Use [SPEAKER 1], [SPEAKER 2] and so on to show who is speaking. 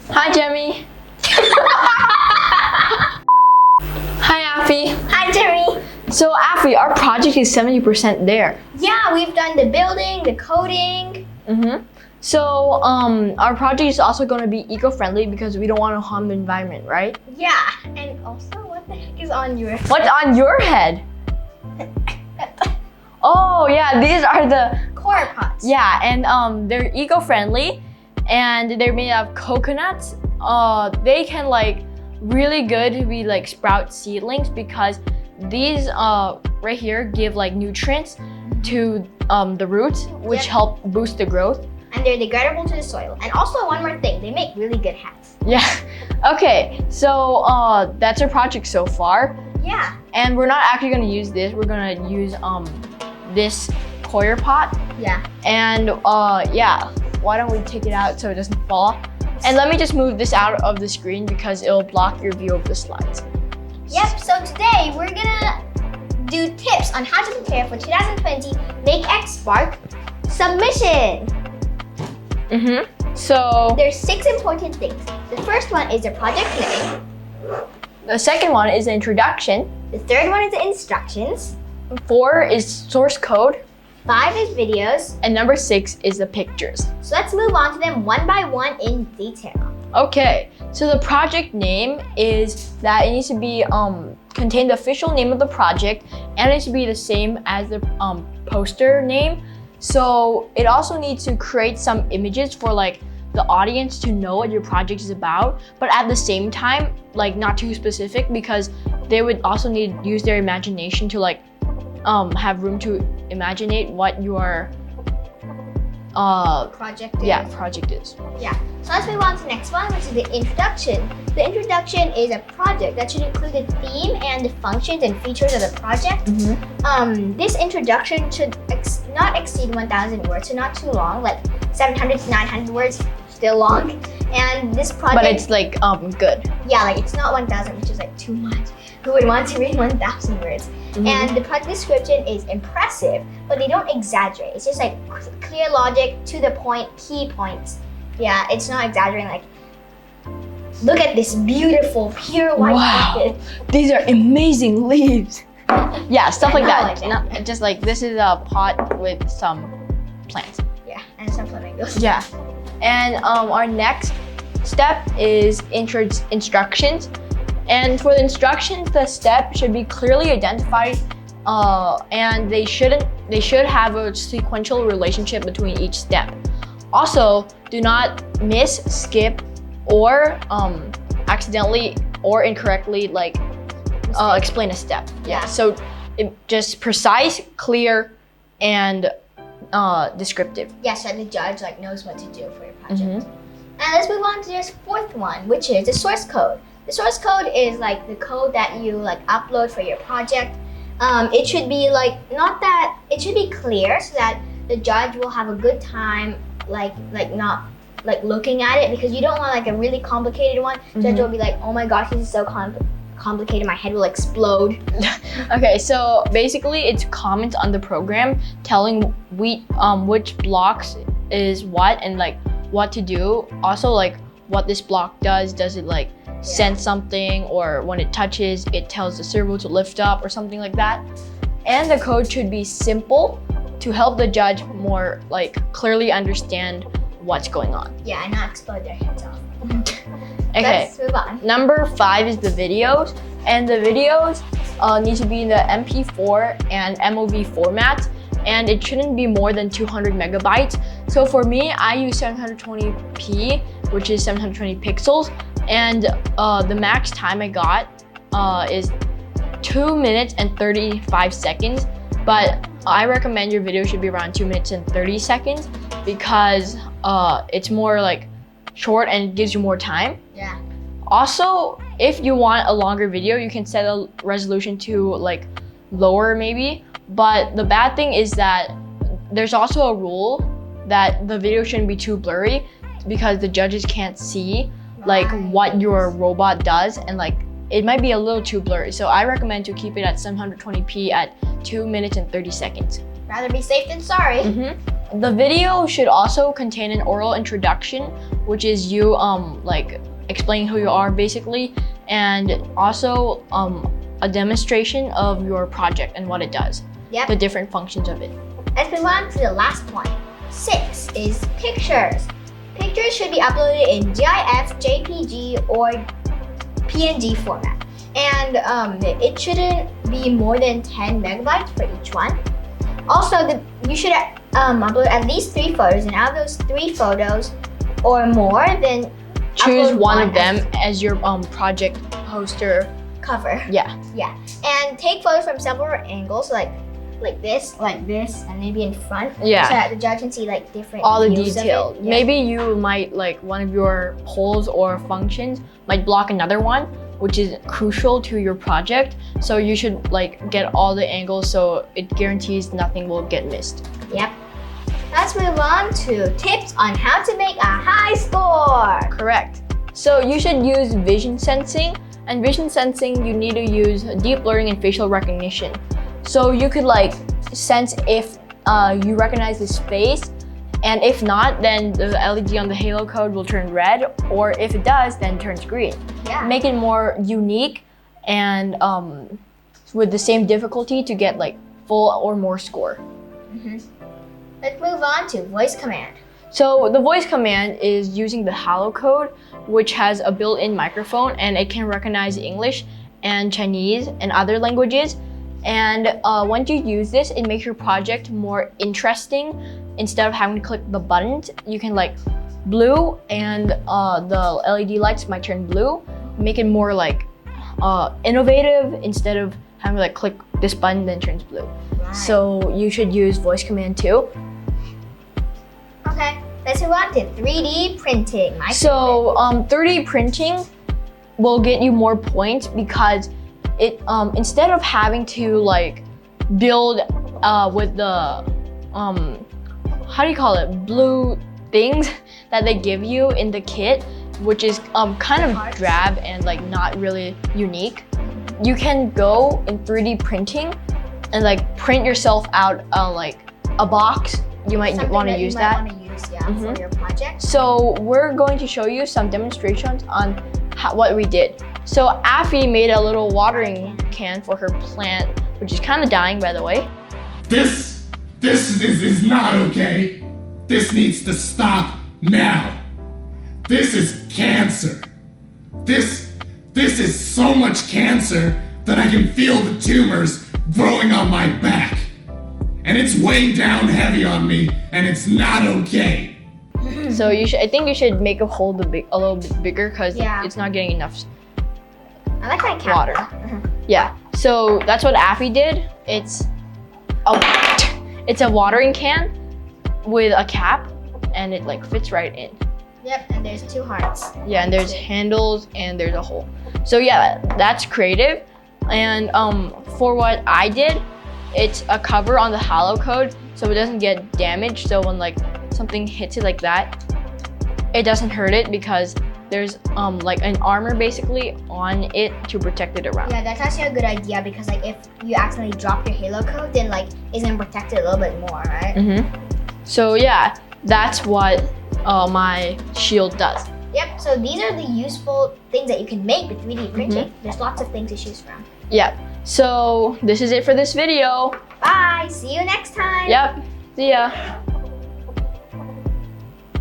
[SPEAKER 1] Hi, Gemmy. Hi, Affy.
[SPEAKER 2] Hi, Gemmy.
[SPEAKER 1] So, Affy, our project is 70% there.
[SPEAKER 2] Yeah, we've done the building, the coding.
[SPEAKER 1] So, our project is also going to be eco-friendly because we don't want to harm the environment, right?
[SPEAKER 2] Yeah, and also, what the heck is on your head?
[SPEAKER 1] What's on your head? Oh, yeah, these are the
[SPEAKER 2] Quarter pots.
[SPEAKER 1] Yeah, and they're eco-friendly and they're made of coconuts. They can really good to be sprout seedlings because these right here give nutrients to the roots, which help boost the growth.
[SPEAKER 2] And they're degradable to the soil. And also one more thing, they make really good hats.
[SPEAKER 1] Yeah. Okay, so that's our project so far.
[SPEAKER 2] Yeah.
[SPEAKER 1] And we're not actually gonna use this. We're gonna use this coir pot.
[SPEAKER 2] Yeah.
[SPEAKER 1] And yeah, why don't we take it out so it doesn't fall? And let me just move this out of the screen because it'll block your view of the slides.
[SPEAKER 2] Yep, so today we're gonna do tips on how to prepare for 2020 MakeX Spark submission.
[SPEAKER 1] So
[SPEAKER 2] There's 6 important things. The first one is the project name.
[SPEAKER 1] the second one is the introduction.
[SPEAKER 2] The third one is the instructions.
[SPEAKER 1] 4 is source code.
[SPEAKER 2] 5 is videos.
[SPEAKER 1] And number 6 is the pictures.
[SPEAKER 2] So let's move on to them one by one in detail.
[SPEAKER 1] Okay, so the project name is that it needs to be contain the official name of the project and it needs to be the same as the poster name. So it also needs to create some images for the audience to know what your project is about, but at the same time, not too specific because they would also need to use their imagination to have room to imaginate what your
[SPEAKER 2] Project is.
[SPEAKER 1] project is.
[SPEAKER 2] Yeah. So let's move on to the next one, which is the introduction. The introduction is a project that should include the theme and the functions and features of the project. This introduction should not exceed 1,000 words, so not too long, 700 to 900 words, still long. And this project,
[SPEAKER 1] But it's good.
[SPEAKER 2] yeah, it's not 1,000, which is too much. Who would want to read 1,000 words? And the project description is impressive, but they don't exaggerate. It's just clear logic, to the point, key points. Yeah, it's not exaggerating. Look at this beautiful, pure white pocket.
[SPEAKER 1] These are amazing leaves. Yeah, stuff like
[SPEAKER 2] I
[SPEAKER 1] that.
[SPEAKER 2] know, like that.
[SPEAKER 1] Not, just this is a pot with some plants.
[SPEAKER 2] Yeah, and some flamingos.
[SPEAKER 1] Yeah. And our next step is instructions. And for the instructions, the step should be clearly identified and they should have a sequential relationship between each step. Also, do not miss, skip, or accidentally or incorrectly explain a step. Yeah. So just precise, clear, and descriptive.
[SPEAKER 2] Yeah, so the judge knows what to do for your project. And let's move on to this fourth one, which is the source code. The source code is the code that you upload for your project. It should be it should be clear so that the judge will have a good time not looking at it, because you don't want a really complicated one. Judge will be oh my gosh, this is so complicated, my head will explode.
[SPEAKER 1] Okay, so basically it's comments on the program telling which blocks is what and what to do. Also what this block does. Does it send something, or when it touches it tells the servo to lift up or something like that. And the code should be simple to help the judge more clearly understand what's going on.
[SPEAKER 2] Yeah, and not explode their heads off.
[SPEAKER 1] Okay,
[SPEAKER 2] let's move on.
[SPEAKER 1] Number 5 is the videos, and the videos need to be in the MP4 and MOV format, and it shouldn't be more than 200 megabytes. So for me, I use 720p, which is 720 pixels, and the max time I got is 2 minutes and 35 seconds, but I recommend your video should be around 2 minutes and 30 seconds because it's more short and it gives you more time.
[SPEAKER 2] Yeah.
[SPEAKER 1] Also, if you want a longer video, you can set a resolution to lower maybe, but the bad thing is that there's also a rule that the video shouldn't be too blurry because the judges can't see what your robot does, and it might be a little too blurry. So I recommend to keep it at 720p at 2 minutes and 30 seconds.
[SPEAKER 2] Rather be safe than sorry.
[SPEAKER 1] The video should also contain an oral introduction, which is you like explaining who you are basically, and also a demonstration of your project and what it does.
[SPEAKER 2] Yep.
[SPEAKER 1] The different functions of it.
[SPEAKER 2] Let's move on to the last one. 6 is pictures. Pictures should be uploaded in GIF, JPG, or PNG format. And it shouldn't be more than 10 megabytes for each one. Also, you should upload at least 3 photos, and out of those 3 photos or more, then
[SPEAKER 1] choose one of them as your project poster
[SPEAKER 2] cover.
[SPEAKER 1] Yeah.
[SPEAKER 2] Yeah. And take photos from several angles, like this, and maybe in front.
[SPEAKER 1] Yeah.
[SPEAKER 2] So that the judge can see like different
[SPEAKER 1] all the
[SPEAKER 2] views
[SPEAKER 1] detail.
[SPEAKER 2] of it. Yeah.
[SPEAKER 1] Maybe you might like one of your polls or functions might block another one, which is crucial to your project. So you should like get all the angles so it guarantees nothing will get missed.
[SPEAKER 2] Yep. Let's move on to tips on how to make a high score.
[SPEAKER 1] Correct. So you should use vision sensing. And vision sensing, you need to use deep learning and facial recognition. So you could like sense if you recognize this face, and if not, then the LED on the halo code will turn red, or if it does, then turns green.
[SPEAKER 2] Yeah.
[SPEAKER 1] Make it more unique and with the same difficulty to get like full or more score.
[SPEAKER 2] Let's move on to voice command.
[SPEAKER 1] So the voice command is using the halo code, which has a built-in microphone, and it can recognize English and Chinese and other languages. And once you use this, it makes your project more interesting. Instead of having to click the buttons, you can like blue, and the LED lights might turn blue. Make it more like innovative instead of having to like click this button then turns blue.
[SPEAKER 2] Right.
[SPEAKER 1] So you should use voice command too.
[SPEAKER 2] Okay, let's move on to 3D printing.
[SPEAKER 1] So 3D printing will get you more points because it instead of having to like build with the how do you call it, blue things that they give you in the kit, which is kind of drab and like not really unique, you can go in 3D printing and like print yourself out like a box. You might want to use that.
[SPEAKER 2] For your project.
[SPEAKER 1] So we're going to show you some demonstrations on what we did. So Affy made a little watering can for her plant, which is kind of dying, by the way.
[SPEAKER 3] This is not okay. This needs to stop now. This is cancer. This is so much cancer that I can feel the tumors growing on my back. And it's weighing down heavy on me, and it's not okay.
[SPEAKER 1] So I think you should make a hole a little bit bigger because
[SPEAKER 2] Yeah.
[SPEAKER 1] it's not getting enough
[SPEAKER 2] I like that cap.
[SPEAKER 1] water. Yeah. So that's what Affy did. It's a watering can with a cap, and it like fits right in.
[SPEAKER 2] Yep, and there's 2 hearts.
[SPEAKER 1] Yeah, and there's handles and there's a hole. So yeah, that's creative. And for what I did, it's a cover on the halo code so it doesn't get damaged. So when like something hits it like that, it doesn't hurt it because there's like an armor basically on it to protect it around.
[SPEAKER 2] Yeah, that's actually a good idea because like if you accidentally drop your halo code, then like it's gonna protect it a little bit more, right?
[SPEAKER 1] So yeah, that's what my shield does.
[SPEAKER 2] Yep, so these are the useful things that you can make with 3D printing. There's lots of things to choose from.
[SPEAKER 1] Yeah. So this is it for this video.
[SPEAKER 2] Bye, see you next time.
[SPEAKER 1] Yep. See ya.